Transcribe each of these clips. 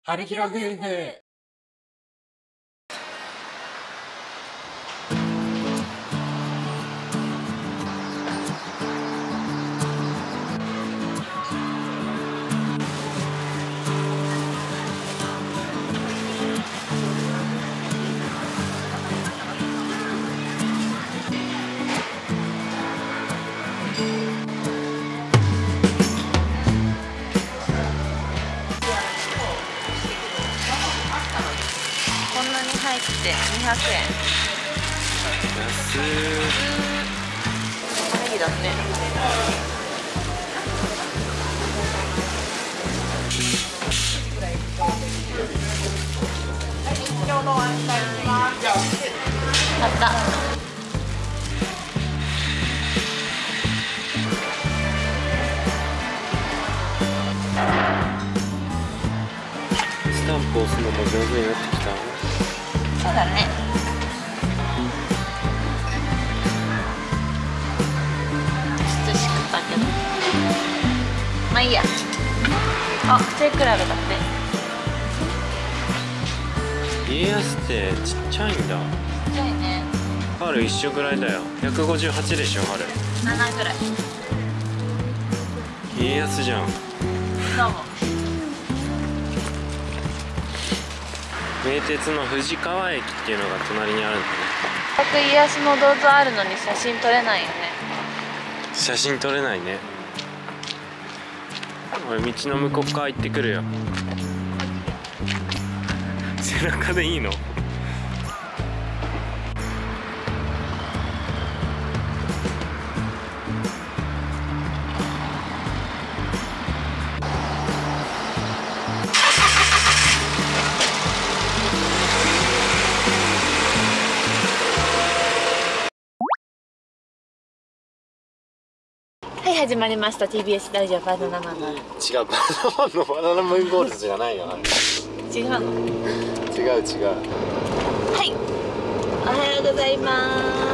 春広夫婦。こんなに入って200円。安いいだね。買った。スタンプ押すのも上手になってきた。そうだね。ちょっとしくったけど。まあいいや。あ、背比べだって。家康ってちっちゃいんだ。ちっちゃいね。春一緒ぐらいだよ。158でしょ春。7ぐらい。家康じゃん。どうも。名鉄の藤川駅っていうのが隣にあるんだね。せっかく家康の銅像あるのに写真撮れないよね。写真撮れないね。俺道の向こう側行ってくるよ。背中でいいの？はい、始まりました TBS ラジオバナナマンの。違う、バナナマンのバナナムーンゴールズじゃないよ。違うの？違う。はい、おはようございま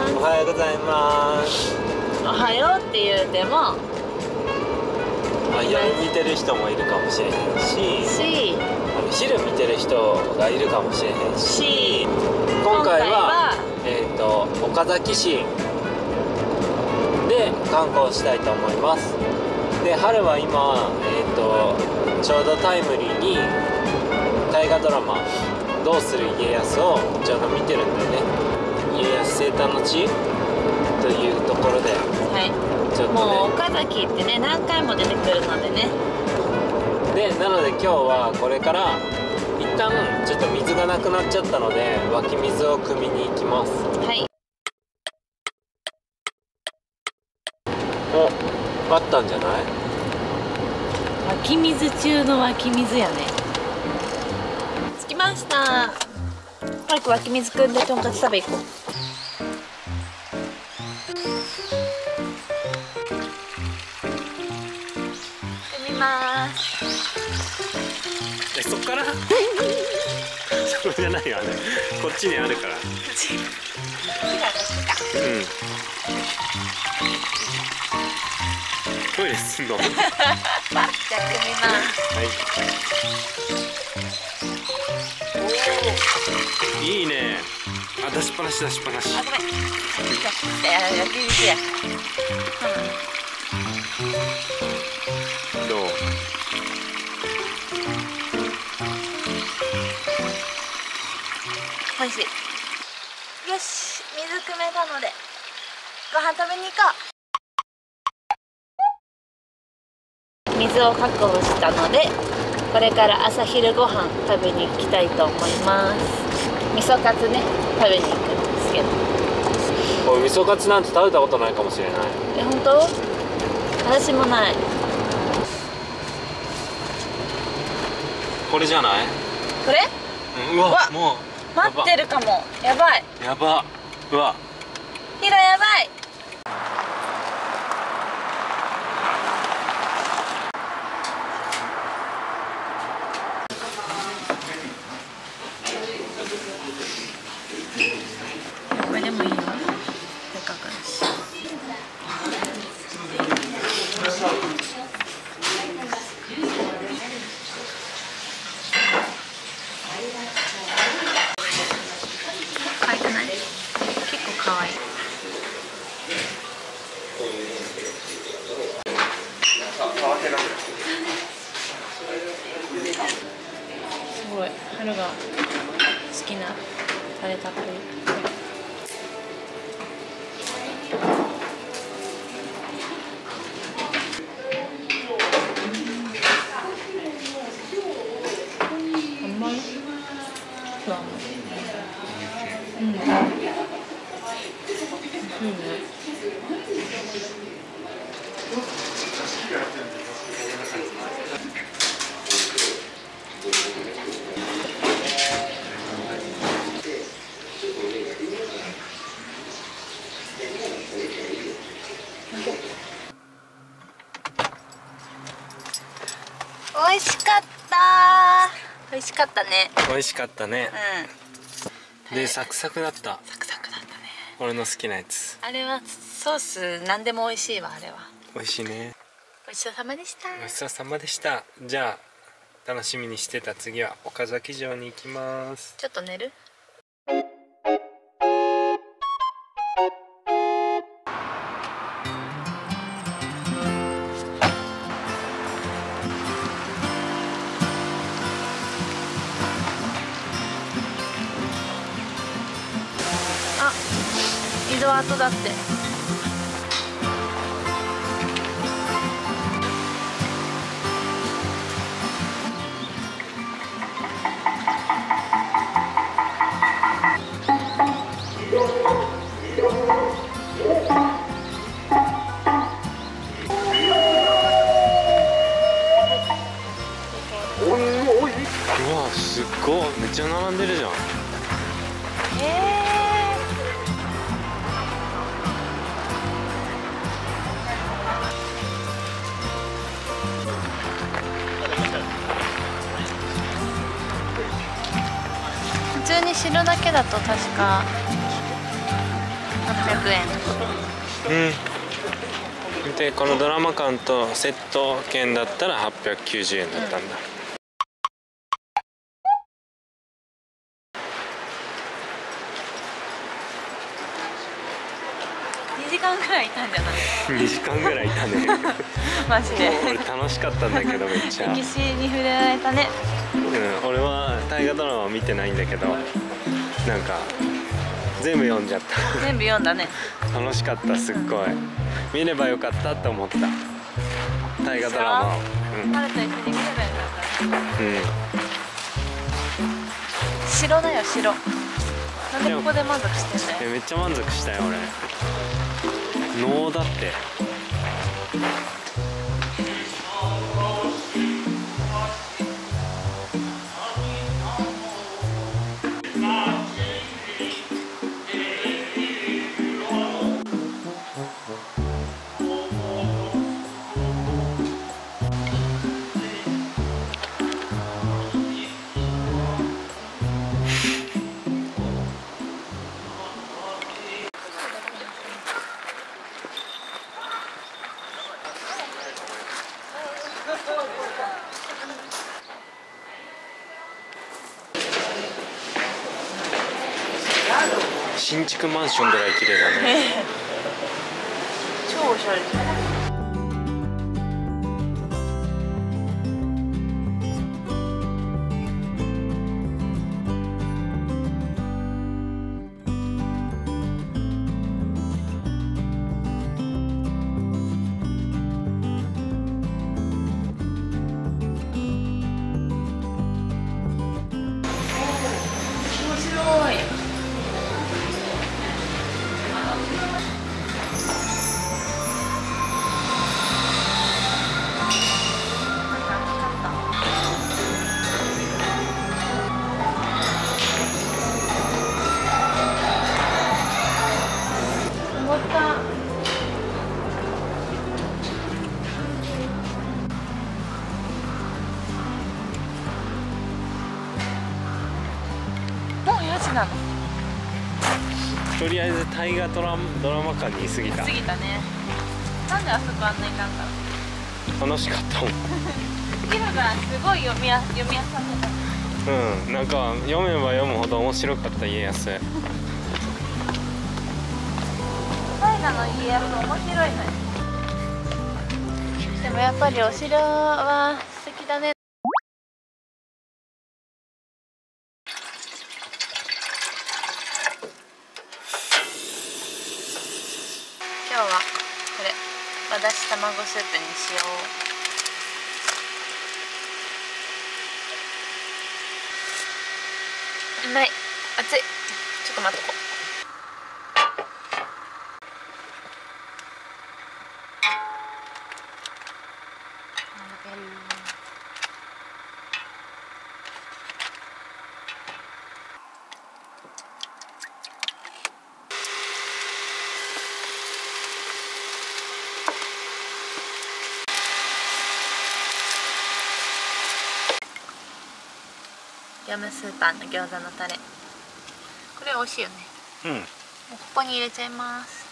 す。おはようございます。おはようって言うても夜見てる人もいるかもしれへんし、昼見てる人がいるかもしれへんし、今回は岡崎市で観光したいと思います。で、春は今、ちょうどタイムリーに大河ドラマ「どうする家康」をちょうど見てるんだよね。家康生誕の地というところで、はい、ちょっとね、もう岡崎ってね何回も出てくるのでね。で、なので今日はこれから一旦ちょっと水がなくなっちゃったので湧き水を汲みに行きます。はい。お、あったんじゃない？湧き水中の湧き水やね。着きました。早く湧き水汲んでとんかつ食べ行こう。見ます。そっからそこじゃないよね。こっちにあるから。うん。トイレすんの？じゃあ汲みます。はい。いいね。あ、出しっぱなし。あ、ごめん。焼き水や。どう？美味しい。よし、水汲めたのでご飯食べに行こう。水を確保したのでこれから朝昼ご飯食べに行きたいと思います。味噌カツね、食べに行くんですけど。俺味噌カツなんて食べたことないかもしれない。え、本当？私もない。これじゃない？これ？うわ、うわ、もう待ってるかも。やばい。やば。うわ。ヒロやばい。これでもいいよ。せっかくだし。ごい春が好きなタレたっぷり。甘い。そう甘い。うん。うんね。美味しかった。美味しかったね。美味しかったね。うん。で、サクサクだった。サクサクだったね。俺の好きなやつ。あれはソース何でも美味しいわ。あれは美味しいね。ごちそうさまでした。ごちそうさまでした。じゃあ楽しみにしてた次は岡崎城に行きます。ちょっと寝る？あ、井戸跡だって。うわ、すっごい、めっちゃ並んでるじゃん。普通に城だけだと確か800円。うん。で、このドラマ館とセット券だったら890円だったんだ。2時間ぐらいいたんじゃない？ 2時間ぐらいいたね。マジで。俺楽しかったんだけど、めっちゃ。歴史に触れられたね。うん、俺は大河ドラマ見てないんだけど、なんか全部読んじゃった。全部読んだね。楽しかった、すっごい。見ればよかったと思った。大河ドラマを。ハルと一緒に見ればよかったね。うん。城だよ、城。なんでここで満足してんだよ。めっちゃ満足したよ、俺。能だって。新築マンションぐらい綺麗だね。超おしゃれじゃん。なの。とりあえず大河ドラマ館にいすぎた。過ぎたね。なんであそこあんなにいたんだろう。楽しかったもん。広がすごい読みやすかった。うん、なんか読めば読むほど面白かった家康。大河の家康面白いのよ。でもやっぱりお城は素敵だね。卵スープにしよう。うまい。熱い。ちょっと待っとこう。ヤムスーパーの餃子のタレ、これ美味しいよね。うん。もうここに入れちゃいます。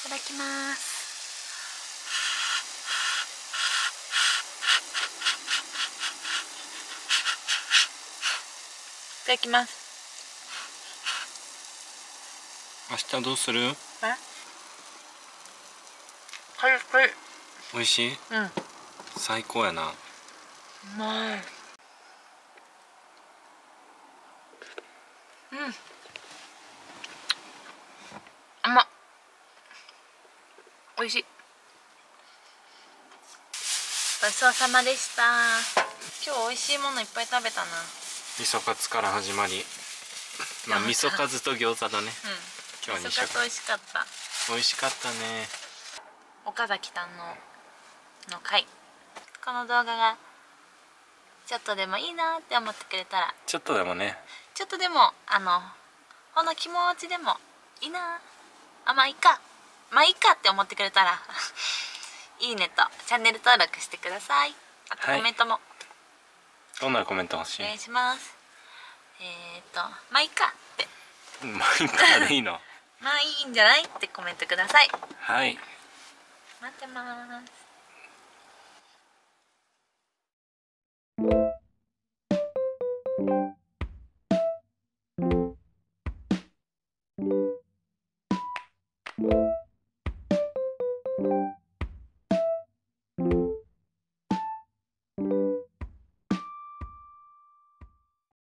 いただきます。いただきます。明日どうする？これこれ美味しい？うん、最高やな。うまい。甘っ。美味しい。ごちそうさまでした。今日美味しいものいっぱい食べたな。味噌カツから始まり、まあ味噌カツと餃子だね。うん、今日は2味噌カツ美味しかった。美味しかったね。岡崎さんの回、この動画がちょっとでもいいなって思ってくれたら、ちょっとでもね、ちょっとでもほんの気持ちでもいいな、まあいいか、まあいいかって思ってくれたらいいねとチャンネル登録してください。あとコメントもどんなコメント欲しい？お願いします。まあいいかって、まあいいかでいいの？まあいいんじゃないってコメントください。はい。待ってます。